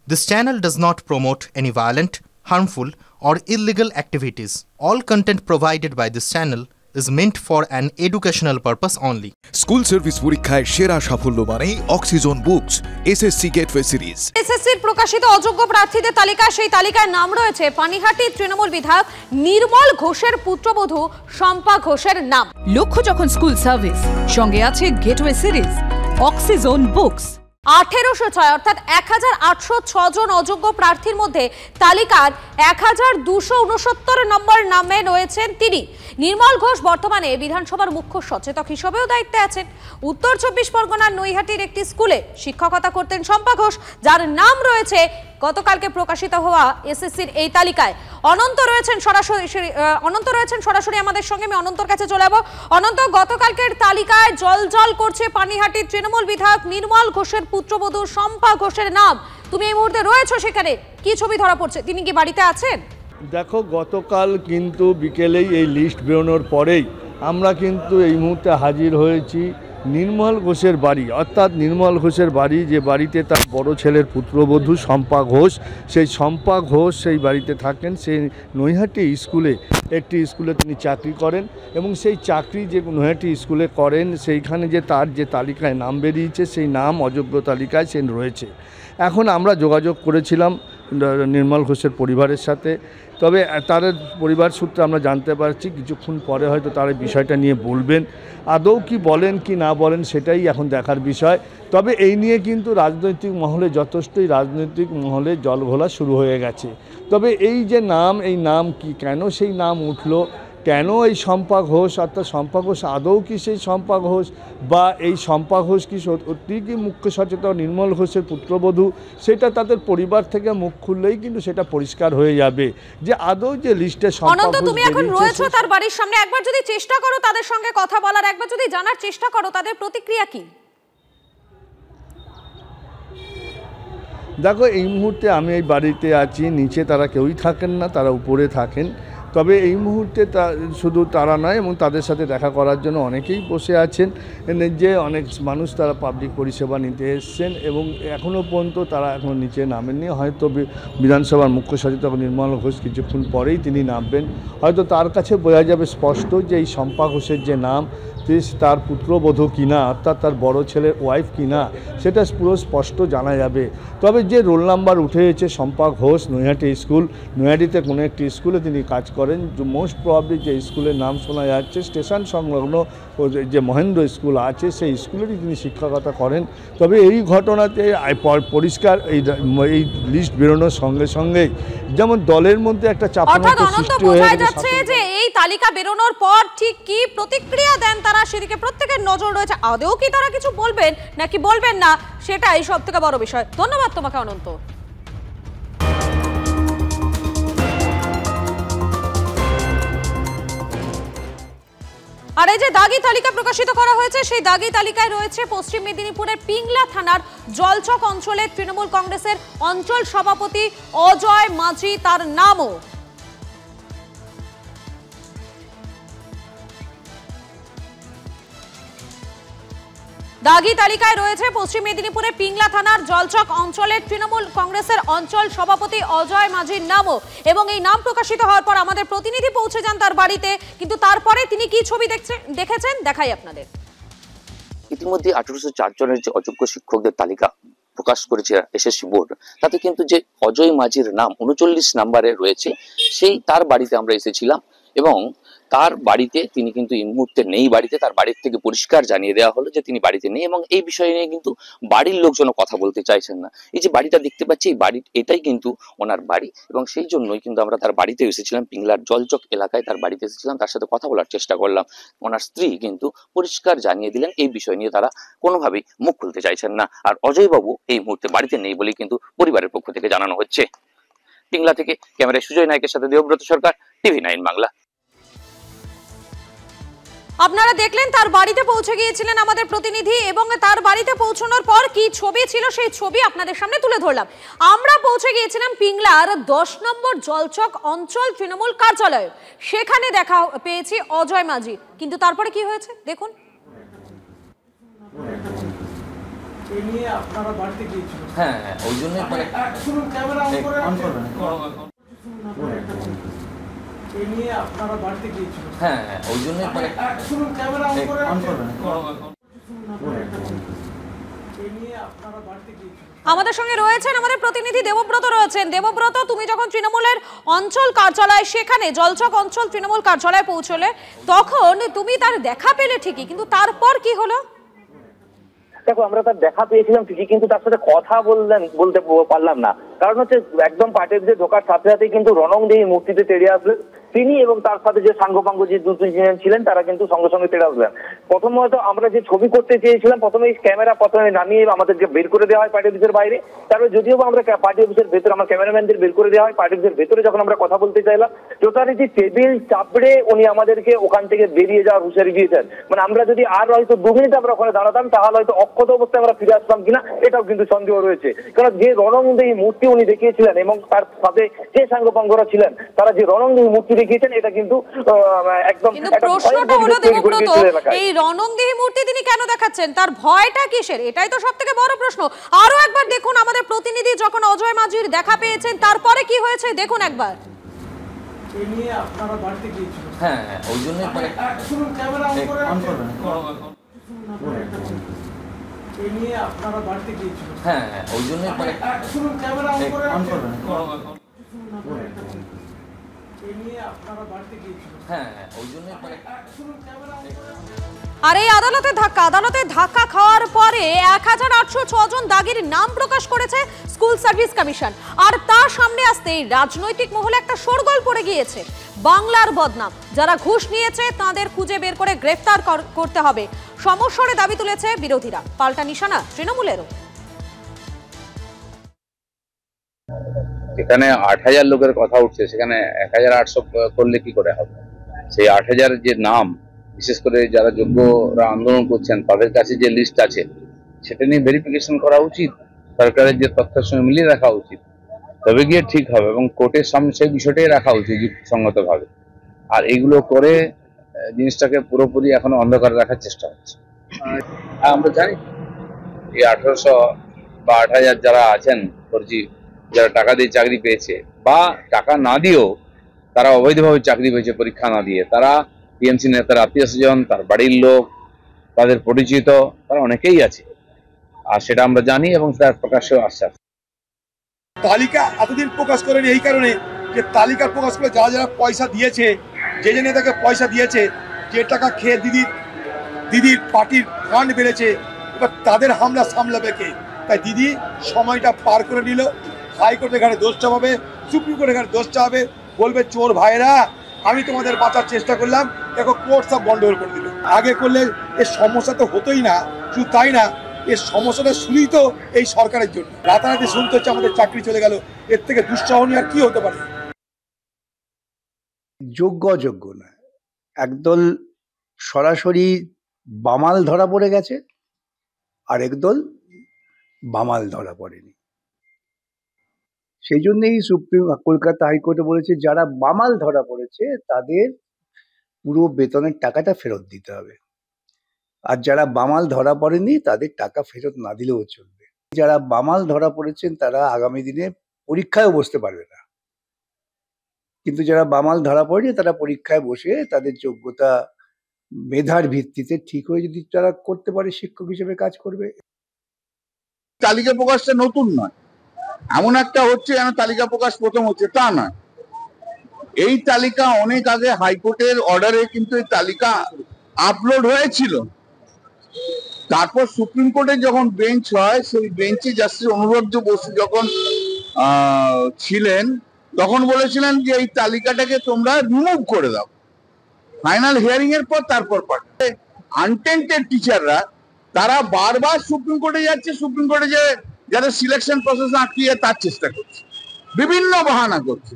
This channel does not promote any violent, harmful, or illegal activities. All content provided by this channel is meant for an educational purpose only. School service পরীক্ষায় সেরা সাফল্য মানে oxygen books SSC gateway series. এসএসসির প্রকাশিত অযোগ্য প্রার্থীদের তালিকা, সেই তালিকায় নাম রয়েছে পানিহাটি তৃণমূল বিধায়ক নির্মল ঘোষের পুত্রবধূ শম্পা ঘোষের নাম। লক্ষ্য যখন স্কুল সার্ভিস, সঙ্গে আছে গেটওয়ে সিরিজ, অক্সিজন বুকস। 1806 অর্থাৎ 1806 জন অযোগ্য প্রার্থীর মধ্যে তালিকার 1269 নম্বর নামে রয়েছেন তিনি। নির্মল ঘোষ বর্তমানে বিধানসভার মুখ্য সচেতক হিসেবেও দায়িত্বে আছেন। উত্তর 24 পরগনার নৈহাটির একটি স্কুলে শিক্ষকতা করতেন শম্পা ঘোষ, যার নাম রয়েছে গতকালকে প্রকাশিত হওয়া এসএসসির এই তালিকায়। অনন্ত রয়েছেন সরাসরি আমাদের সঙ্গে। আমি অনন্তর কাছে চলে যাব। অনন্ত, গতকালকের তালিকায় জল করছে পানিহাটির তৃণমূল বিধায়ক নির্মল ঘোষের পুত্রবধূ শম্পা ঘোষের নাম। তুমি এই মুহূর্তে রয়েছো সেখানে, কি ছবি ধরা পড়ছে? তিনি কি বাড়িতে আছেন? দেখো, গতকাল কিন্তু বিকেলেই এই লিস্ট বেরোনোর পরেই আমরা কিন্তু এই মুহূর্তে হাজির হয়েছি নির্মল ঘোষের বাড়ি, অর্থাৎ নির্মল ঘোষের বাড়ি, যে বাড়িতে তার বড় ছেলের পুত্রবধূ শম্পা ঘোষ। সেই শম্পা ঘোষ সেই বাড়িতে থাকেন। সেই নৈহাটি একটি স্কুলে তিনি চাকরি করেন এবং সেই চাকরি যে নৈহাটি স্কুলে করেন সেইখানে যে তার যে তালিকায় নাম বেরিয়েছে সেই নাম অযোগ্য তালিকায় সে রয়েছে। এখন আমরা যোগাযোগ করেছিলাম নির্মল ঘোষের পরিবারের সাথে, তবে তার পরিবার সূত্রে আমরা জানতে পারছি কিছুক্ষণ পরে হয়তো তার বিষয়টা নিয়ে বলবেন। আদৌ কি বলেন কি না বলেন সেটাই এখন দেখার বিষয়। তবে এই নিয়ে কিন্তু রাজনৈতিক মহলে যথেষ্টই জলঘোলা শুরু হয়ে গেছে। তবে এই যে নাম, এই নাম কি, কেন সেই নাম উঠলো, কেন এই শম্পা ঘোষ, অর্থাৎ শম্পা ঘোষ আদৌ কি সেই শম্পা ঘোষ, বা এই শম্পা ঘোষ কি সত্যি কি মুখ্য সচেতক নির্মল ঘোষের পুত্রবধূ, সেটা তাদের পরিবার থেকে মুখ খুললেই কিন্তু সেটা পরিষ্কার হয়ে যাবে যে আদৌ যে লিস্টে শম্পা ঘোষ। তুমি এখন রয়েছো তার বাড়ির সামনে, একবার যদি চেষ্টা করো তাদের সঙ্গে কথা বলার, একবার যদি জানার চেষ্টা করো তাদের প্রতিক্রিয়া কি। দেখো, এই মুহূর্তে আমি এই বাড়িতে আছি, নিচে তারা কেউই থাকেন না, তারা উপরে থাকেন। তবে এই মুহূর্তে শুধু তারা নয়, এবং তাদের সাথে দেখা করার জন্য অনেকেই বসে আছেন, যে অনেক মানুষ তারা পাবলিক পরিষেবা নিতে এসছেন এবং এখনও পর্যন্ত তারা এখনও নিচে নামেননি। হয়তো বিধানসভার মুখ্য সচেতক নির্মল ঘোষ কিছুক্ষণ পরেই তিনি নামবেন। হয়তো তার কাছে বোঝা যাবে স্পষ্ট যে এই শম্পা ঘোষের যে নাম, তার পুত্রবধূ কিনা, অর্থাৎ তার বড় ছেলের ওয়াইফ কিনা, সেটা পুরো স্পষ্ট জানা যাবে। তবে যে রোল নাম্বার উঠে এসেছে শম্পা ঘোষ, নৈহাটিতে কোনো একটি স্কুলে তিনি কাজ করেন। মোস্ট প্রবাবলি যে স্কুলের নাম শোনা যাচ্ছে স্টেশন সংলগ্ন যে মহেন্দ্র স্কুল আছে, সেই স্কুলেরই তিনি শিক্ষকতা করেন। তবে এই ঘটনাতে পরিষ্কার এই লিস্ট বেরোনোর সঙ্গে সঙ্গেই যেমন দলের মধ্যে একটা চাপানোর সৃষ্টি হয়ে যাচ্ছে যে এই তালিকা বেরোনোর পর ঠিক কি প্রতিক্রিয়া দেন তারা, সেদিকে প্রত্যেকের নজর রয়েছে। আদৌ কি তারা কিছু বলবেন নাকি বলবেন না, সেটাই সবথেকে বড় বিষয়। ধন্যবাদ তোমাকে অনন্ত। আর এই যে দাগি তালিকা প্রকাশিত করা হয়েছে, সেই দাগি তালিকায় রয়েছে পশ্চিম মেদিনীপুরের পিংলা থানার জলচক অঞ্চলের তৃণমূল কংগ্রেসের অঞ্চল সভাপতি অজয় মাঝি, তার নামও। দাগি তালিকায় রয়েছে পশ্চিম মেদিনীপুরের পিংলা থানার জলচক অঞ্চলের তৃণমূল কংগ্রেসের অঞ্চল সভাপতি অজয় মাঝির নামও। এবং এই নাম প্রকাশিত হওয়ার পর আমাদের প্রতিনিধি পৌঁছে যান তার বাড়িতে, কিন্তু তারপরে তিনি কি ছবি দেখেছেন দেখাই আপনাদের। ইতিমধ্যে 1804 জনের যে অযোগ্য শিক্ষকদের তালিকা প্রকাশ করেছে এসএসসি বোর্ড, তাতে কিন্তু যে অজয় মাঝির নাম 39 নম্বরে রয়েছে, সেই তার বাড়িতে আমরা এসেছিলাম এবং তার বাড়িতে তিনি কিন্তু এই মুহূর্তে নেই। বাড়িতে তার বাড়ির থেকে পরিষ্কার জানিয়ে দেওয়া হলো যে তিনি বাড়িতে নেই এবং এই বিষয় নিয়ে কিন্তু বাড়ির লোকজনও কথা বলতে চাইছেন না। এই যে বাড়িটা দেখতে পাচ্ছি, এই বাড়ি, এটাই কিন্তু ওনার বাড়ি এবং সেই জন্যই কিন্তু আমরা তার বাড়িতে এসেছিলাম। পিংলার জলচক এলাকায় তার বাড়িতে এসেছিলাম, তার সাথে কথা বলার চেষ্টা করলাম। ওনার স্ত্রী কিন্তু পরিষ্কার জানিয়ে দিলেন এই বিষয় নিয়ে তারা কোনোভাবেই মুখ খুলতে চাইছেন না। আর অজয়বাবু এই মুহূর্তে বাড়িতে নেই বলেই কিন্তু পরিবারের পক্ষ থেকে জানানো হচ্ছে। পিংলা থেকে ক্যামেরায় সুজয় নায়কের সাথে দেবব্রত সরকার, TV9 বাংলা। আপনারা দেখলেন তার বাড়িতে পৌঁছে গিয়েছিলেন আমাদের প্রতিনিধি, এবং তার বাড়িতে পৌঁছানোর পর কি ছবি ছিল সেই ছবি আপনাদের সামনে তুলে ধরলাম। আমরা পৌঁছে গিয়েছিলাম পিংলার 10 নম্বর জলচক অঞ্চল তৃণমূল কার্যালয়ে, সেখানে দেখা পেয়েছি অজয় মাঝি। কিন্তু তারপরে কি হয়েছে দেখুন। এই নিয়ে আপনারা বাড়িতে গিয়েছিলেন? হ্যাঁ, ওই জন্য শুনুন, ক্যামেরা অন করবেন। এই নিয়ে আপনারা বাড়িতে গিয়েছিলেন? হ্যাঁ, ওই জন্য শুনুন, ক্যামেরা অন করবেন। এই নিয়ে আপনারা বাড়িতে গিয়েছিলেন? আমাদের সঙ্গে রয়েছেন আমাদের প্রতিনিধি দেবব্রত রয়েছেন। দেবব্রত, তুমি যখন তৃণমূলের অঞ্চল কার্যালয়, সেখানে জলচক অঞ্চল তৃণমূল কার্যালয়ে পৌঁছলে, তখন তুমি তার দেখা পেলে ঠিকই, কিন্তু তারপর কি হলো? দেখো, আমরা তার দেখা পেয়েছিলাম ঠিকই, কিন্তু তার সাথে কথা বলতে পারলাম না। কারণ হচ্ছে একদম পার্টির যে ঢোকার সাথে সাথেই কিন্তু রণংদেহী মূর্তিতে তেড়ে আসলেন তিনি, এবং তার সাথে যে সাঙ্গপাঙ্গ যে দুজন ছিলেন তারা কিন্তু সঙ্গে সঙ্গে তেড়ে আসলেন। প্রথমত আমরা যে ছবি করতে চেয়েছিলাম, প্রথমে ক্যামেরা নামিয়ে আমাদেরকে বের করে দেওয়া হয় পার্টি অফিসের বাইরে। তারপরে যদিও আমরা পার্টি অফিসের ভেতরে, আমার ক্যামেরাম্যানদের বের করে দেওয়া হয় পার্টি অফিসের ভেতরে। যখন আমরা কথা বলতে চাইলাম, যথারীতি টেবিল চাপড়ে উনি আমাদেরকে ওখান থেকে বেরিয়ে যাওয়ার হুঁশিয়ারি দিয়েছেন। মানে আমরা যদি আর হয়তো 2 মিনিট আমরা ওখানে দাঁড়াতাম, তাহলে হয়তো অক্ষত অবস্থায় আমরা ফিরে আসতাম কিনা এটাও কিন্তু সন্দেহ রয়েছে। কারণ যে রণংদেহী মূর্তি উনি দেখিয়েছিলেন এবং তার সাথে যে সাঙ্গপাঙ্গরা ছিলেন তারা যে রণংদেহী মূর্তি দেখিয়েছেন, এটা কিন্তু একদম প্রশ্নটা হলো দেবব্রত, এই রণংদেহী মূর্তি তিনি কেন দেখাচ্ছেন? তার ভয়টা কিসের? এটাই তো সবথেকে বড় প্রশ্ন। আরো একবার দেখুন, আমাদের প্রতিনিধি যখন অজয় মাঝির দেখা পেয়েছেন তারপরে কি হয়েছে দেখুন একবার। এই নিয়ে আপনারা বাড়িতে গিয়েছিলেন? হ্যাঁ, ওই জন্য শুনুন, ক্যামেরা অন করবেন। এই নিয়ে আপনারা বাড়িতে গিয়েছিলেন? হ্যাঁ, ওই জন্য শুনুন, ক্যামেরা অন করবেন। এই নিয়ে আপনারা বাড়িতে গিয়েছিলেন? হ্যাঁ, ওই জন্য শুনুন, ক্যামেরা অন করবেন। আর এই আদালতে ধাক্কা খাওয়ার পরে 1806 জন দাগির নাম প্রকাশ করেছে স্কুল সার্ভিস কমিশন। আর তার সামনে আসতেই রাজনৈতিক মহলে একটা শোরগোল পড়ে গিয়েছে। বাংলার বদনাম, যারা ঘুষ নিয়েছে তাদের খুঁজে বের করে গ্রেফতার করতে হবে, সমস্যারে দাবি তুলেছে বিরোধীরা। পাল্টা নিশানা তৃণমূলেরও। যেখানে 8000 লোকের কথা উঠছে, সেখানে 1800 করলে কি করে হবে? সেই 8000 যে নাম, বিশেষ করে যারা যোগ্যরা আন্দোলন করছেন তাদের কাছে যে লিস্ট আছে সেটা নিয়ে ভেরিফিকেশন করা উচিত, সরকারের যে তথ্যের সঙ্গে মিলিয়ে রাখা উচিত, তবে গিয়ে ঠিক হবে। এবং কোর্টের সামনে সেই বিষয়টাই রাখা উচিত যুক্তিসঙ্গত ভাবে। আর এগুলো করে জিনিসটাকে পুরোপুরি এখন অন্ধকারে রাখার চেষ্টা হচ্ছে। আমরা জানি এই 1800 বা 8000 যারা আছেন ফর্জি, যারা টাকা দিয়ে চাকরি পেয়েছে বা টাকা না দিয়েও তারা অবৈধভাবে চাকরি পেয়েছে পরীক্ষা না দিয়ে, তারা টিএমসি নেতার আত্মীয় স্বজন, তার বাড়ির লোক, তাদের পরিচিত, তারা অনেকেই আছে। আর সেটা আমরা জানি এবং তার প্রকাশেও আসছে। তালিকা এতদিন প্রকাশ করেনি এই কারণে যে তালিকা প্রকাশ করে যারা যারা পয়সা দিয়েছে, যে যে নেতাকে পয়সা দিয়েছে, যে টাকা খেয়ে দিদির পার্টির ফান্ড বেড়েছে, এবার তাদের হামলা সামলাবে কে? তাই দিদি সময়টা পার করে নিল। হাইকোর্টের এখানে দোষ চাপাবে, সুপ্রিম কোর্টের এখানে দোষ চাপাবে, বলবে চোর ভাইরা আমি তোমাদের বাঁচার চেষ্টা করলাম, দেখো কোর্ট সব গন্ডগোল করে দিল। আগে করলে এর সমস্যা তো হতোই না। শুধু তাই না, এর সমস্যাটা শুনেই তো এই সরকারের জন্য। রাতারাতি শুনতে হচ্ছে আমাদের চাকরি চলে গেল, এর থেকে দুঃসহনীয় আর কি হতে পারে? যোগ্য অযোগ্য না, একদল সরাসরি বামাল ধরা পড়ে গেছে, আর একদল বামাল ধরা পড়েনি। সেই জন্যই কলকাতা হাইকোর্টে বলেছে যারা বামাল ধরা পড়েছে তাদের পুরো বেতনের টাকাটা ফেরত দিতে হবে, আর যারা বামাল ধরা পড়েনি তাদের টাকা ফেরত না দিলেও চলবে। যারা বামাল ধরা পড়েছেন তারা আগামী দিনে পরীক্ষায় বসতে পারবে না, কিন্তু যারা বামাল ধরা পড়েনি তারা পরীক্ষায় বসে তাদের যোগ্যতা মেধার ভিত্তিতে ঠিক হয়ে যদি তারা করতে পারে, শিক্ষক হিসেবে কাজ করবে। তালিকা প্রকাশটা নতুন নয়, এমন একটা হচ্ছে যেন তালিকা প্রকাশ প্রথম হচ্ছে তা নয়। এই তালিকা অনেক আগে হাইকোর্টের অর্ডারে কিন্তু এই তালিকা আপলোড হয়েছিল। তারপর সুপ্রিম কোর্টে যখন বেঞ্চ হয়, সেই বেঞ্চে জাস্টিস অনুব্রত বসু যখন ছিলেন তখন বলেছিলেন যে এই তালিকাটাকে তোমরা রিমুভ করে দাও। ফাইনাল হিয়ারিং এর পর তারপর পাঠায়। আনটেন্টেড টিচাররা তারা বারবার সুপ্রিম কোর্টে যাচ্ছে, সুপ্রিম কোর্টে যে যাদের সিলেকশন প্রসেস আটকিয়ে তার চেষ্টা করছে, বিভিন্ন বাহানা করছে।